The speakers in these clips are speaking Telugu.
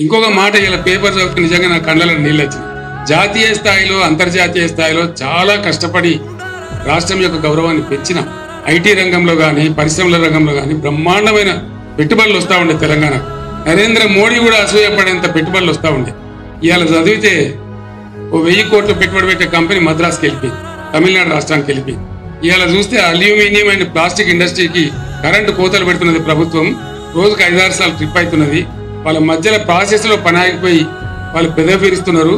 ఇంకొక మాట ఇలా పేపర్ చదివితే నిజంగా నా కళ్ళలో నీళ్ళు వచ్చింది. జాతీయ స్థాయిలో అంతర్జాతీయ స్థాయిలో చాలా కష్టపడి రాష్ట్రం యొక్క గౌరవాన్ని పెంచిన ఐటీ రంగంలో కానీ పరిశ్రమల రంగంలో కానీ బ్రహ్మాండమైన పెట్టుబడులు వస్తూ ఉండే తెలంగాణ. నరేంద్ర మోడీ కూడా అసూయపడేంత పెట్టుబడులు వస్తూ ఉండే. ఇవాళ చదివితే 1000 కోట్లు పెట్టుబడి పెట్టే కంపెనీ మద్రాస్కి వెళ్ళిపోయింది, తమిళనాడు రాష్ట్రానికి వెళ్ళిపోయింది. ఇవాళ చూస్తే అల్యూమినియం అండ్ ప్లాస్టిక్ ఇండస్ట్రీకి కరెంటు కోతలు పెడుతున్నది ప్రభుత్వం. రోజుకు 5-6 సార్లు ట్రిప్ అవుతున్నది. వాళ్ళ మధ్యలో ప్రాసెస్లో పని ఆగిపోయి వాళ్ళు పెదవిరుస్తున్నారు.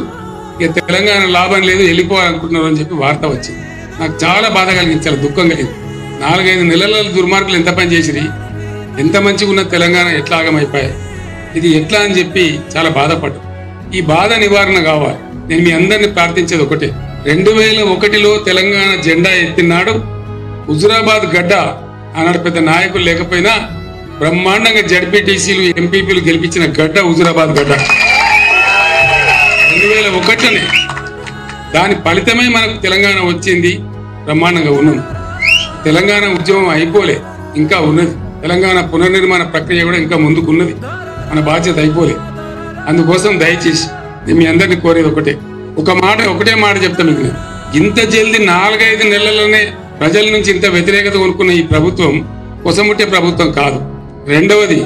ఇక తెలంగాణ లాభం లేదు, వెళ్ళిపోవాలనుకుంటున్నారు అని చెప్పి వార్త వచ్చింది. నాకు చాలా బాధ కలిగించాలి, దుఃఖం కలిగింది. 4-5 నెలల దుర్మార్గులు ఎంత పని చేసిరి, ఎంత మంచిగా ఉన్న తెలంగాణ ఎట్లా ఆగమైపోయాయి, ఇది ఎట్లా అని చెప్పి చాలా బాధపడ్డా. ఈ బాధ నివారణ కావాలి. నేను మీ అందరినీ ప్రార్థించేది ఒకటే, 2001లో తెలంగాణ జెండా ఎత్తినాడు హుజురాబాద్ గడ్డ. ఆనాడు పెద్ద నాయకులు లేకపోయినా బ్రహ్మాండంగా జడ్పీటీసీలు ఎంపీపీలు గెలిపించిన గడ్డ హుజురాబాద్ గడ్డ 2001లోనే. దాని ఫలితమే మనకు తెలంగాణ వచ్చింది, బ్రహ్మాండంగా ఉన్నాం. తెలంగాణ ఉద్యమం అయిపోలే, ఇంకా ఉన్నది. తెలంగాణ పునర్నిర్మాణ ప్రక్రియ కూడా ఇంకా ముందుకున్నది. మన బాధ్యత అయిపోలే. అందుకోసం దయచేసి నేను మీ అందరినీ కోరేది ఒకటే మాట చెప్తా మీకు. ఇంత జల్దీ 4-5 నెలల్లోనే ప్రజల నుంచి ఇంత వ్యతిరేకత కొనుక్కున్న ఈ ప్రభుత్వం కొసముట్టే ప్రభుత్వం కాదు. రెండవది,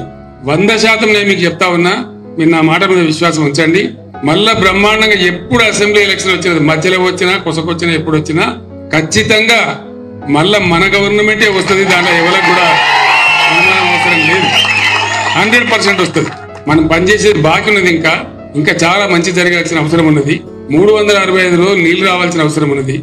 100% నేను మీకు చెప్తా ఉన్నా, మీరు నా మాట మీద విశ్వాసం ఉంచండి. మళ్ళా బ్రహ్మాండంగా ఎప్పుడు అసెంబ్లీ ఎలక్షన్ వచ్చినది, మధ్యలో వచ్చినా కొసకొచ్చినా ఎప్పుడు వచ్చినా ఖచ్చితంగా మళ్ళా మన గవర్నమెంటే వస్తుంది. దాంట్లో ఎవరికి కూడా అనుమానం అవసరం లేదు. 100% వస్తుంది. మనం పనిచేసేది బాకీ ఉన్నది. ఇంకా చాలా మంచి జరగాల్సిన అవసరం ఉన్నది. 365 రోజులు నీళ్లు రావాల్సిన అవసరం ఉన్నది.